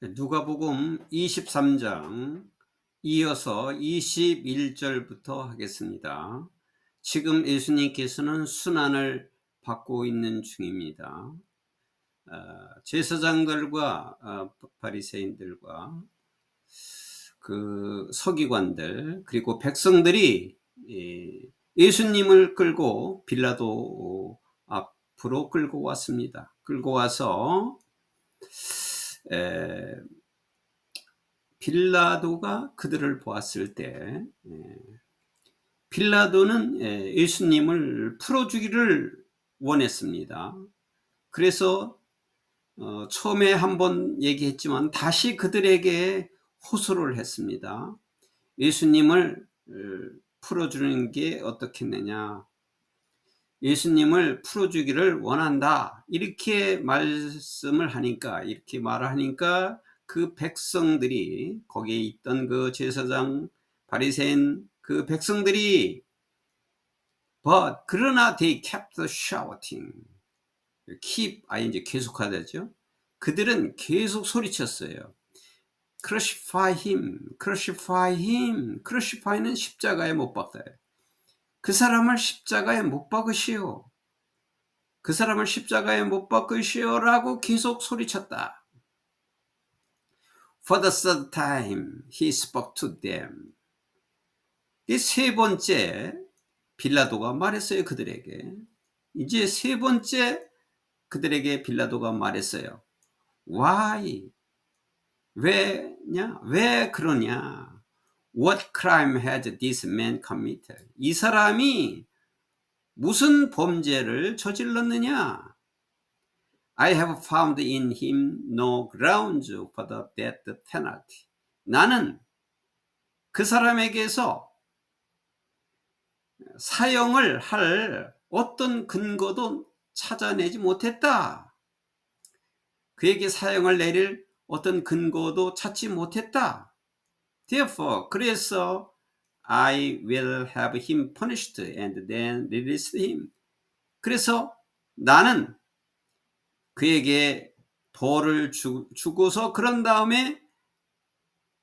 누가복음 23장 이어서 21절부터 하겠습니다. 지금 예수님께서는 순환을 받고 있는 중입니다. 제사장들과 바리새인들과 그 서기관들 그리고 백성들이 예수님을 끌고 빌라도 앞으로 끌고 왔습니다. 끌고 와서 빌라도가 그들을 보았을 때 빌라도는 예수님을 풀어주기를 원했습니다. 그래서 처음에 한번 얘기했지만 다시 그들에게 호소를 했습니다. 예수님을 풀어주는 게 어떻겠느냐, 예수님을 풀어주기를 원한다, 이렇게 말씀을 하니까, 이렇게 말하니까 그 백성들이, 거기에 있던 그 제사장 바리새인 그 백성들이 그러나 they kept shouting. keep 이제 계속하다죠. 그들은 계속 소리쳤어요. crucify him, crucify him. crucify는 십자가에 못 박아요. 그 사람을 십자가에 못 박으시오. 그 사람을 십자가에 못 박으시오라고 계속 소리쳤다. For the third time he spoke to them. 이 세 번째 빌라도가 말했어요. 그들에게. 이제 세 번째 그들에게 빌라도가 말했어요. Why? 왜냐? 왜 그러냐? What crime has this man committed? 이 사람이 무슨 범죄를 저질렀느냐? I have found in him no grounds for the death penalty. 나는 그 사람에게서 사형을 할 어떤 근거도 찾아내지 못했다. 그에게 사형을 내릴 어떤 근거도 찾지 못했다. Therefore, 그래서 I will have him punished and then release him. 그래서 나는 그에게 벌을 주고서 그런 다음에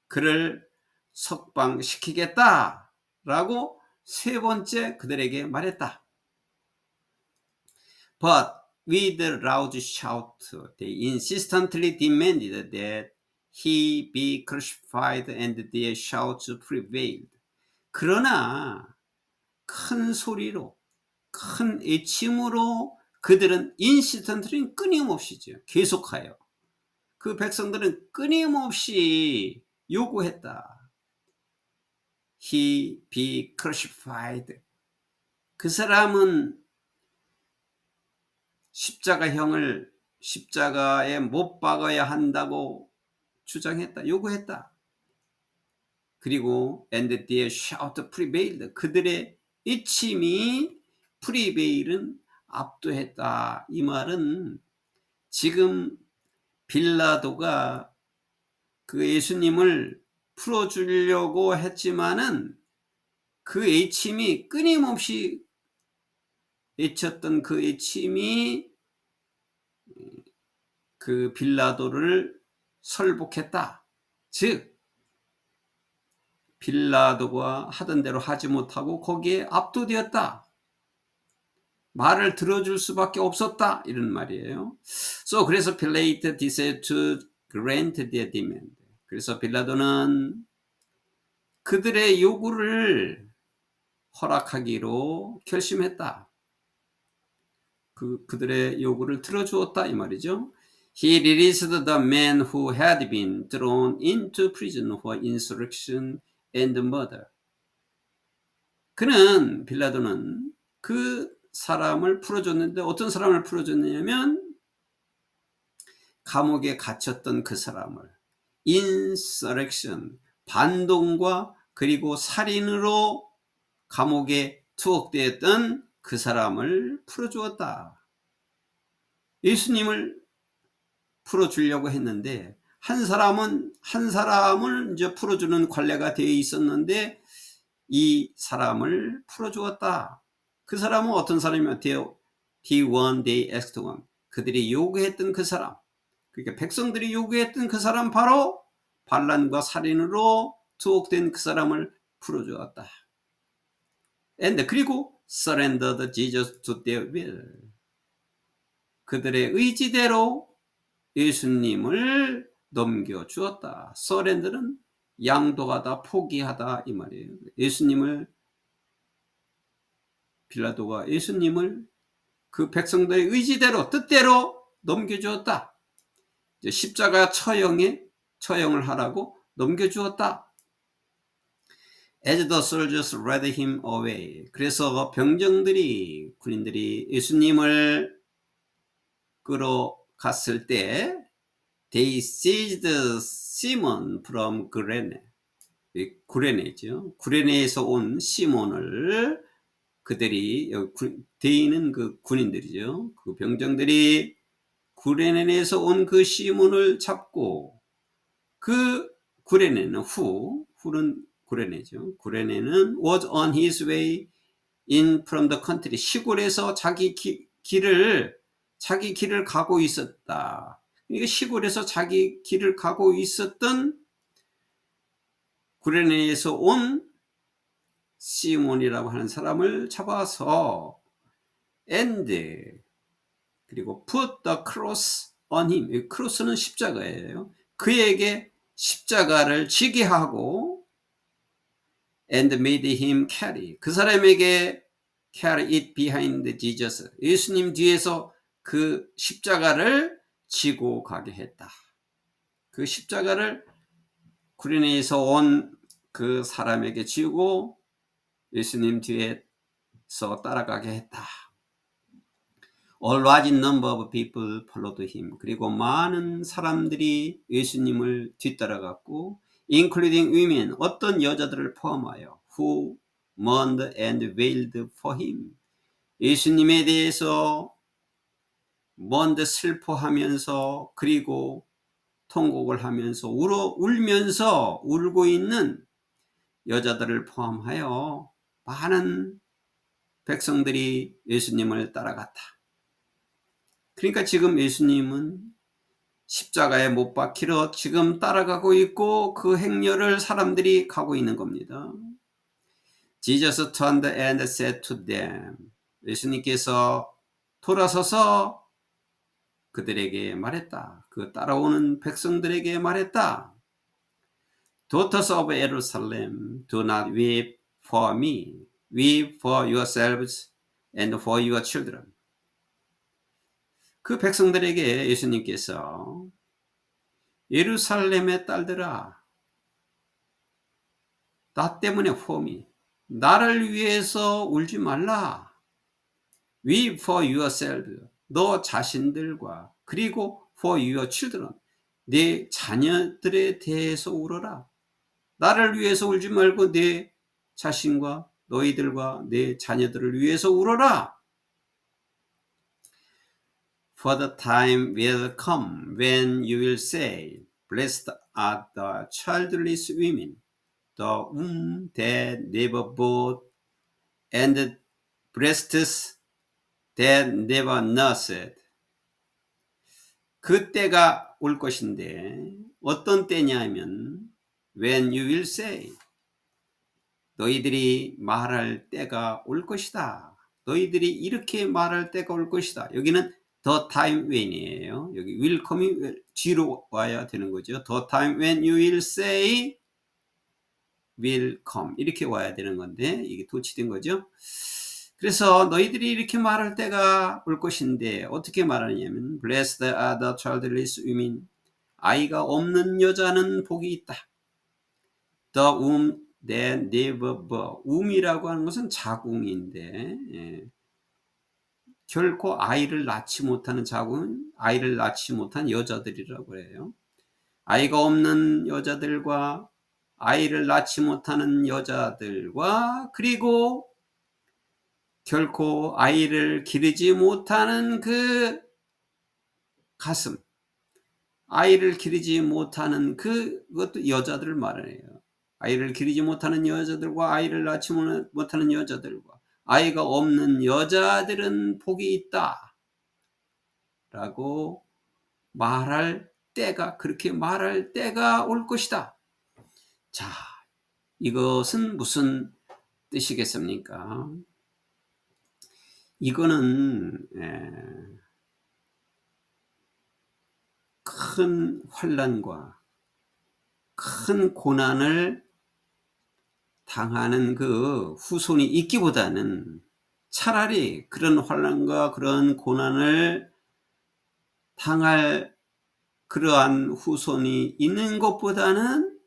그를 석방시키겠다라고 세 번째 그들에게 말했다. But with a loud shout, they insistently demanded that he be crucified, and their shouts prevailed. 그러나 큰 소리로, 큰 애침으로 그들은 insistently 끊임없이죠. 계속하여. 그 백성들은 끊임없이 요구했다. He be crucified. 그 사람은 십자가형을 십자가에 못 박아야 한다고 주장했다. 요구했다. 그리고 and their shout prevailed. 그들의 애침이 prevail은 압도했다. 이 말은 지금 빌라도가 그 예수님을 풀어주려고 했지만은 그 애침이 끊임없이 외쳤던 그 애침이 그 빌라도를 설복했다. 즉 빌라도가 하던 대로 하지 못하고 거기에 압도되었다. 말을 들어줄 수밖에 없었다. 이런 말이에요. 그래서 Pilate decided to grant their demand. 그래서 빌라도는 그들의 요구를 허락하기로 결심했다. 그들의 요구를 들어주었다 이 말이죠. He released the men who had been thrown into prison for insurrection and murder. 빌라도는 그 사람을 풀어줬는데 어떤 사람을 풀어줬냐면 감옥에 갇혔던 그 사람을 insurrection, 반동과 그리고 살인으로 감옥에 투옥되었던 그 사람을 풀어주었다. 예수님을 풀어주려고 했는데 한 사람을 이제 풀어주는 관례가 되어 있었는데 이 사람을 풀어주었다. 그 사람은 어떤 사람이었대요? The one they asked one. 그들이 요구했던 그 사람. 그러니까 백성들이 요구했던 그 사람 바로 반란과 살인으로 투옥된 그 사람을 풀어주었다. And 그리고 surrendered Jesus to their will. 그들의 의지대로 예수님을 넘겨주었다. surrender는 양도하다, 포기하다 이 말이에요. 빌라도가 예수님을 그 백성들의 의지대로 뜻대로 넘겨주었다. 이제 십자가 처형을 하라고 넘겨주었다. As the soldiers led him away. 그래서 군인들이 예수님을 끌어갔을 때 they seized Simon from Cyrene. 구레네죠. 구레네에서 온 시몬을 그들이, 대인은 그 군인들이죠. 그 병정들이 구레네에서 온 그 시몬을 잡고, 그 구레네는 후는 구레네죠. 구레네는 was on his way in from the country. 시골에서 자기 길을 가고 있었다. 그러니까 시골에서 자기 길을 가고 있었던 구레네에서 온 시몬이라고 하는 사람을 잡아서 and 그리고 put the cross on him. 크로스는 십자가예요. 그에게 십자가를 지게 하고 and made him carry. 그 사람에게 carry it behind Jesus. 예수님 뒤에서 그 십자가를 지고 가게 했다. 그 십자가를 구레네에서 온 그 사람에게 지고 예수님 뒤에서 따라가게 했다. A large number of people followed him. 그리고 많은 사람들이 예수님을 뒤따라갔고, including women, 어떤 여자들을 포함하여, who mourned and wailed for him. 예수님에 대해서 mourned 슬퍼하면서, 그리고 통곡을 하면서 울고 있는 여자들을 포함하여 많은 백성들이 예수님을 따라갔다. 그러니까 지금 예수님은 십자가에 못 박히러 지금 따라가고 있고 그 행렬을 사람들이 가고 있는 겁니다. Jesus turned and said to them. 예수님께서 돌아서서 그들에게 말했다. 그 따라오는 백성들에게 말했다. Daughters of Jerusalem, do not weep for me. Weep for yourselves and for your children. 그 백성들에게 예수님께서 예루살렘의 딸들아, 나 때문에 나를 위해서 울지 말라. Weep for yourself, 너 자신들과, 그리고 for your children, 내 자녀들에 대해서 울어라. 나를 위해서 울지 말고 내 자신과 너희들과 내 자녀들을 위해서 울어라. For the time will come when you will say, Blessed are the childless women, the womb that never bore, and the breasts that never nursed. 그 때가 올 것인데, 어떤 때냐 하면, when you will say, 너희들이 말할 때가 올 것이다. 너희들이 이렇게 말할 때가 올 것이다. 여기는 the time when이에요. 여기 will come이 뒤로 와야 되는 거죠. The time when you will say will come. 이렇게 와야 되는 건데 이게 도치된 거죠. 그래서 너희들이 이렇게 말할 때가 올 것인데 어떻게 말하냐면 Blessed are the childless women. 아이가 없는 여자는 복이 있다. The womb that never bore. wom이라고 하는 것은 자궁인데 결코 아이를 낳지 못하는 자궁은 아이를 낳지 못한 여자들이라고 해요. 아이가 없는 여자들과 아이를 낳지 못하는 여자들과 그리고 결코 아이를 기르지 못하는 그 가슴, 아이를 기르지 못하는 그것도 여자들을 말해요. 아이를 기르지 못하는 여자들과 아이를 낳지 못하는 여자들과 아이가 없는 여자들은 복이 있다 라고 말할 때가, 그렇게 말할 때가 올 것이다. 자, 이것은 무슨 뜻이겠습니까? 이거는 큰 환난과 큰 고난을 당하는 그 후손이 있기보다는 차라리 그런 환난과 그런 고난을 당할 그러한 후손이 있는 것보다는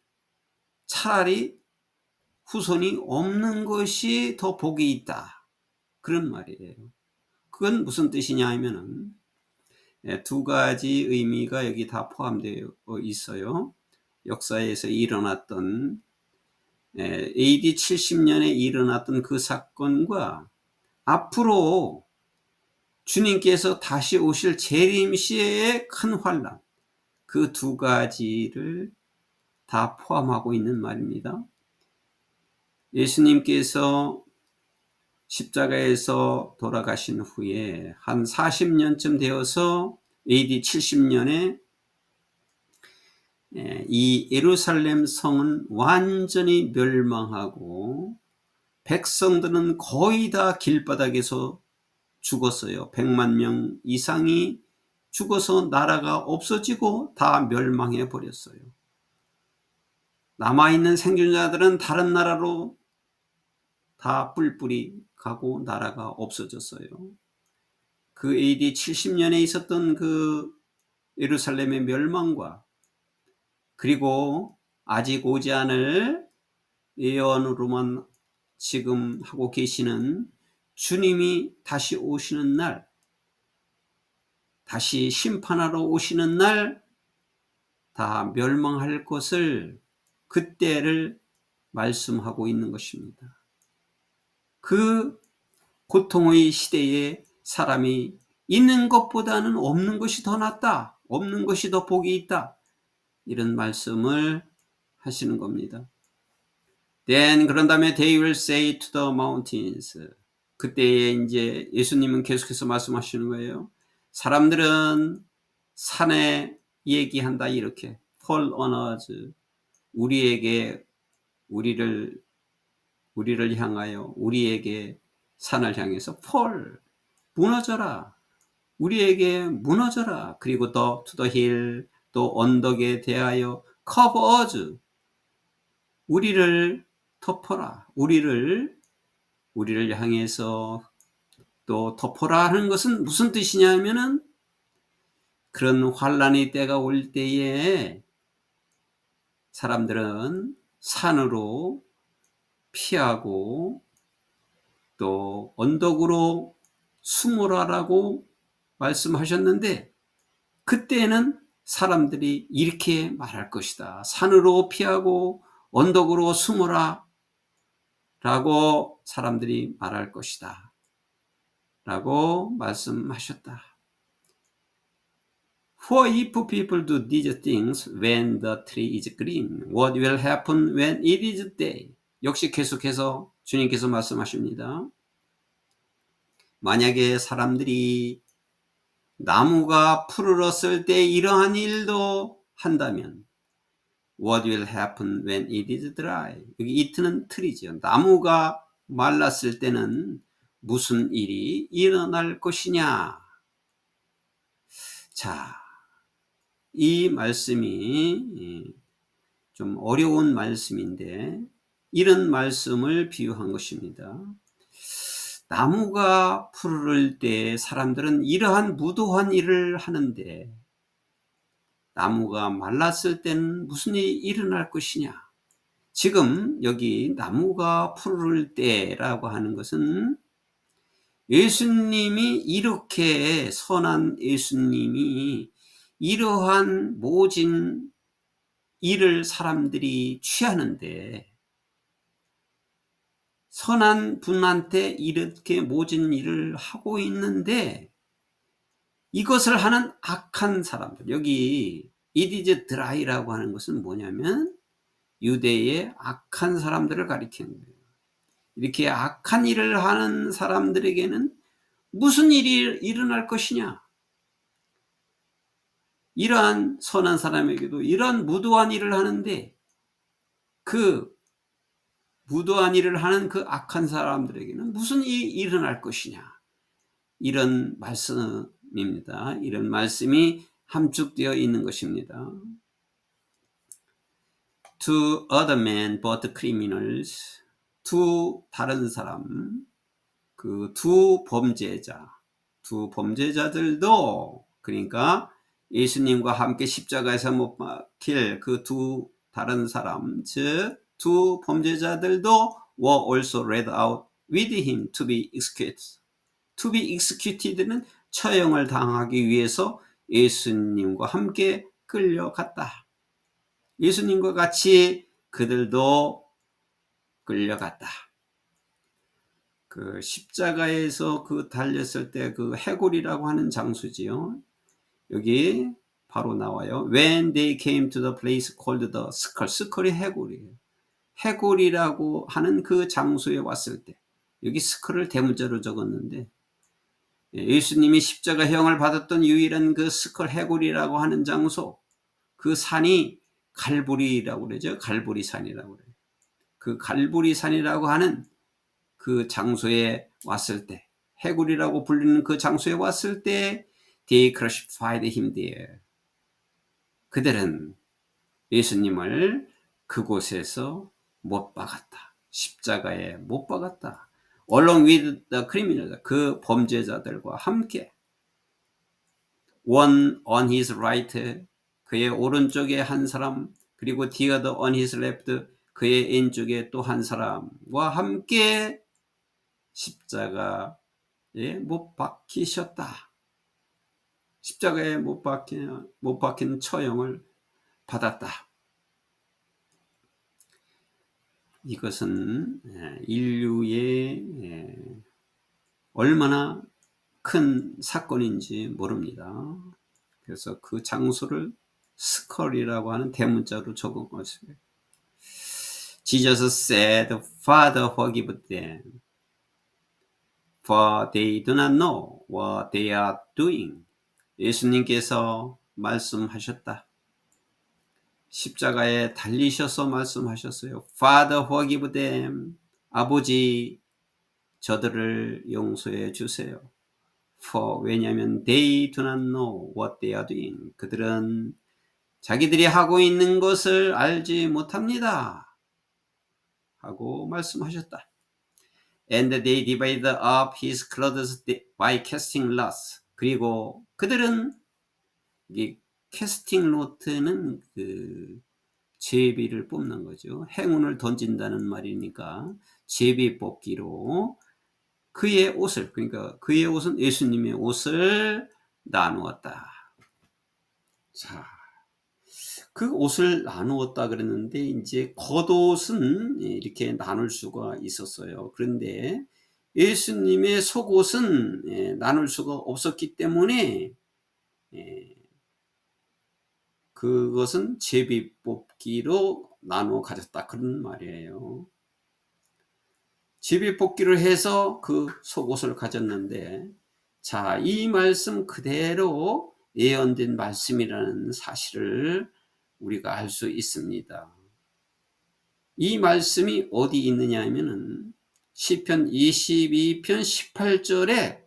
차라리 후손이 없는 것이 더 복이 있다. 그런 말이에요. 그건 무슨 뜻이냐 하면은 두 가지 의미가 여기 다 포함되어 있어요. 역사에서 일어났던 AD 70년에 일어났던 그 사건과 앞으로 주님께서 다시 오실 재림 시에의 큰 환난, 그 두 가지를 다 포함하고 있는 말입니다. 예수님께서 십자가에서 돌아가신 후에 한 40년쯤 되어서 AD 70년에 이 예루살렘 성은 완전히 멸망하고 백성들은 거의 다 길바닥에서 죽었어요. 100만 명 이상이 죽어서 나라가 없어지고 다 멸망해 버렸어요. 남아있는 생존자들은 다른 나라로 다 뿔뿔이 가고 나라가 없어졌어요. 그 AD 70년에 있었던 그 예루살렘의 멸망과 그리고 아직 오지 않을 예언으로만 지금 하고 계시는 주님이 다시 오시는 날, 다시 심판하러 오시는 날 다 멸망할 것을, 그때를 말씀하고 있는 것입니다. 그 고통의 시대에 사람이 있는 것보다는 없는 것이 더 낫다. 없는 것이 더 복이 있다. 이런 말씀을 하시는 겁니다. Then 그런 다음에 they will say to the mountains. 그때에 이제 예수님은 계속해서 말씀하시는 거예요. 사람들은 산에 얘기한다 이렇게. fall on us. 우리에게 우리를 향하여 우리에게 산을 향해서 fall 무너져라. 우리에게 무너져라. 그리고 또 to the hill 또 언덕에 대하여 cover us. 우리를 덮어라. 우리를 향해서 또 덮어라 하는 것은 무슨 뜻이냐면은 그런 환란의 때가 올 때에 사람들은 산으로 피하고 또 언덕으로 숨으라라고 말씀하셨는데 그때는 사람들이 이렇게 말할 것이다. 산으로 피하고 언덕으로 숨으라 라고 사람들이 말할 것이다. 라고 말씀하셨다. For if people do these things when the tree is green, what will happen when it is day? 역시 계속해서 주님께서 말씀하십니다. 만약에 사람들이 나무가 푸르렀을 때 이러한 일도 한다면 What will happen when it is dry? 여기 it는 틀이죠. 나무가 말랐을 때는 무슨 일이 일어날 것이냐. 자, 이 말씀이 좀 어려운 말씀인데 이런 말씀을 비유한 것입니다. 나무가 푸르를 때 사람들은 이러한 무도한 일을 하는데 나무가 말랐을 때는 무슨 일이 일어날 것이냐. 지금 여기 나무가 푸르를 때라고 하는 것은 예수님이 이렇게 선한 예수님이 이러한 모진 일을 사람들이 취하는데 선한 분한테 이렇게 모진 일을 하고 있는데 이것을 하는 악한 사람들, 여기 it is dry라고 하는 것은 뭐냐면 유대의 악한 사람들을 가리키는 거예요. 이렇게 악한 일을 하는 사람들에게는 무슨 일이 일어날 것이냐? 이러한 선한 사람에게도 이러한 무도한 일을 하는데 그 무도한 일을 하는 그 악한 사람들에게는 무슨 일이 일어날 것이냐. 이런 말씀입니다. 이런 말씀이 함축되어 있는 것입니다. To other men but criminals. 두 다른 사람, 그 두 범죄자들도, 그러니까 예수님과 함께 십자가에서 못 박힐 그 두 다른 사람, 즉 두 범죄자들도 were also led out with him to be executed. To be executed는 처형을 당하기 위해서 예수님과 함께 끌려갔다. 예수님과 같이 그들도 끌려갔다. 그 십자가에서 그 달렸을 때 그 해골이라고 하는 장소지요. 여기 바로 나와요. When they came to the place called the skull. 스컬이 해골이에요. 해골이라고 하는 그 장소에 왔을 때, 여기 스컬을 대문자로 적었는데, 예수님이 십자가형을 받았던 유일한 그 스컬 해골이라고 하는 장소, 그 산이 갈보리라고 그러죠. 갈보리산이라고 그래요. 그 갈보리산이라고 하는 그 장소에 왔을 때, 해골이라고 불리는 그 장소에 왔을 때 they crucified him there. 그들은 예수님을 그곳에서 못 박았다. 십자가에 못 박았다. Along with the criminals. 그 범죄자들과 함께. One on his right. 그의 오른쪽에 한 사람, 그리고 the other on his left. 그의 왼쪽에 또 한 사람과 함께 십자가에 못 박히셨다. 십자가에 못 박힌 처형을 받았다. 이것은 인류의 얼마나 큰 사건인지 모릅니다. 그래서 그 장소를 스컬이라고 하는 대문자로 적은 것이에요. Jesus said, Father, forgive them, for they do not know what they are doing. 예수님께서 말씀하셨다. 십자가에 달리셔서 말씀하셨어요. Father, forgive them. 아버지, 저들을 용서해 주세요. For, 왜냐하면 they do not know what they are doing. 그들은 자기들이 하고 있는 것을 알지 못합니다. 하고 말씀하셨다. And they divided up his clothes by casting lots. 그리고 그들은, 이게 캐스팅 로트는 그 제비를 뽑는 거죠. 행운을 던진다는 말이니까 제비 뽑기로 그의 옷을, 그러니까 그의 옷은 예수님의 옷을 나누었다. 자, 그 옷을 나누었다 그랬는데 이제 겉옷은 이렇게 나눌 수가 있었어요. 그런데 예수님의 속옷은 나눌 수가 없었기 때문에 그것은 제비 뽑기로 나누어 가졌다, 그런 말이에요. 제비 뽑기를 해서 그 속옷을 가졌는데, 자, 이 말씀 그대로 예언된 말씀이라는 사실을 우리가 알 수 있습니다. 이 말씀이 어디 있느냐 하면은 시편 22편 18절에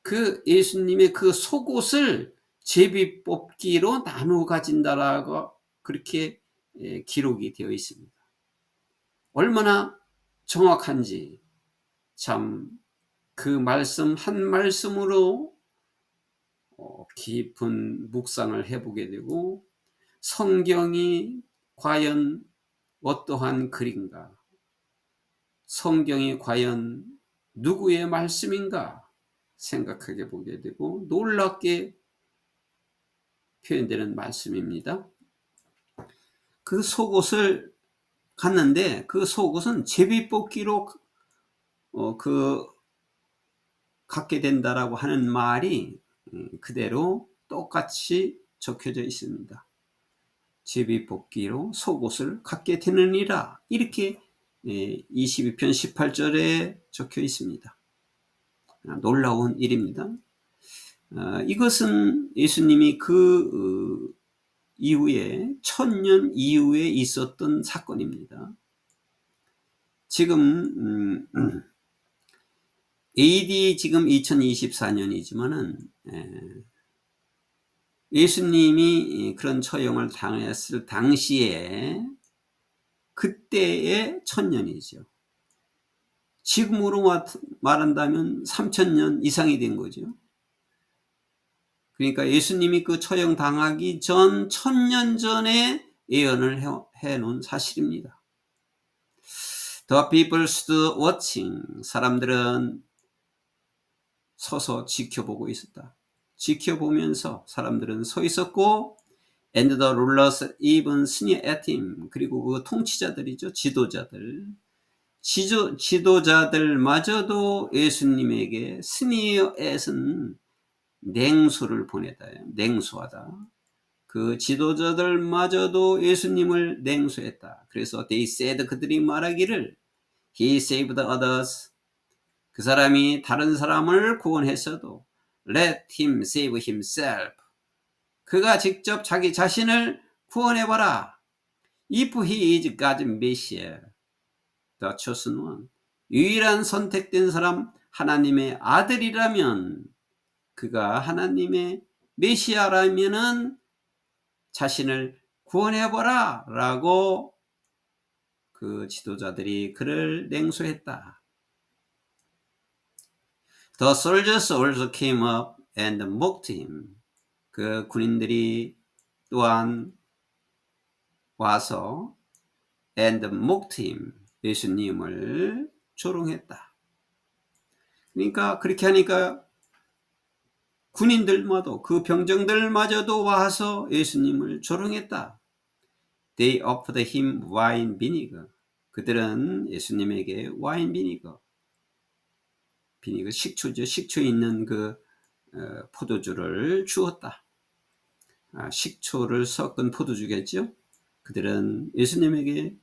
그 예수님의 그 속옷을 제비 뽑기로 나누어 가진다라고 그렇게 기록이 되어 있습니다. 얼마나 정확한지 참 그 말씀 한 말씀으로 깊은 묵상을 해보게 되고, 성경이 과연 어떠한 글인가, 성경이 과연 누구의 말씀인가 생각하게 보게 되고 놀랍게 표현되는 말씀입니다. 그 속옷을 갔는데 그 속옷은 제비뽑기로 갖게 된다라고 하는 말이 그대로 똑같이 적혀져 있습니다. 제비뽑기로 속옷을 갖게 되느니라, 이렇게 22편 18절에 적혀 있습니다. 놀라운 일입니다. 이것은 예수님이 그 이후에 1000년 이후에 있었던 사건입니다. 지금 AD 지금 2024년이지만은 예수님이 그런 처형을 당했을 당시에 그때의 1000년이죠. 지금으로 말한다면 3000년 이상이 된 거죠. 그러니까 예수님이 그 처형 당하기 전 1000년 전에 예언을 해놓은 사실입니다. The people stood watching. 사람들은 서서 지켜보고 있었다. 지켜보면서 사람들은 서 있었고, and the rulers even sneered at him. 그리고 그 통치자들이죠. 지도자들마저도 예수님에게 sneer at은 냉소를 보내다요. 냉소하다. 그 지도자들마저도 예수님을 냉소했다. 그래서 they said, 그들이 말하기를 he saved others. 그 사람이 다른 사람을 구원했어도 let him save himself. 그가 직접 자기 자신을 구원해봐라. If he is God's Messiah, the chosen one. 유일한 선택된 사람, 하나님의 아들이라면, 그가 하나님의 메시아라면은 자신을 구원해봐라 라고 그 지도자들이 그를 냉소했다. The soldiers also came up and mocked him. 그 군인들이 또한 와서 and mocked him. 예수님을 조롱했다. 그러니까 그렇게 하니까 군인들마도 그 병정들마저도 와서 예수님을 조롱했다. They offered him wine vinegar. 그들은 예수님에게 와인 비니거 식초죠. 식초에 있는 그 포도주를 주었다. 식초를 섞은 포도주겠죠. 그들은 예수님에게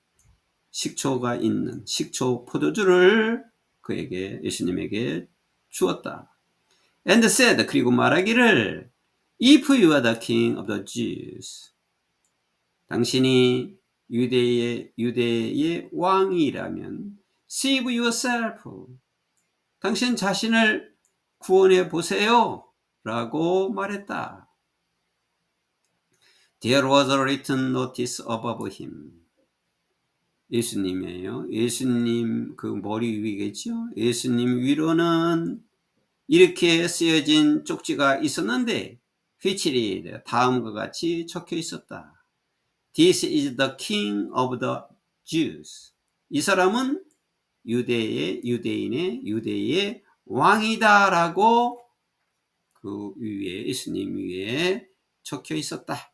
식초가 있는 식초 포도주를 예수님에게 주었다. And said, 그리고 말하기를 If you are the king of the Jews, 당신이 유대의 왕이라면 save yourself, 당신 자신을 구원해 보세요 라고 말했다. There was a written notice above him. 예수님이에요. 예수님 그 머리 위겠죠. 예수님 위로는 이렇게 쓰여진 쪽지가 있었는데 which read, 다음과 같이 적혀 있었다. This is the king of the Jews. 이 사람은 유대의 왕이다라고 그 위에 예수님 위에 적혀 있었다.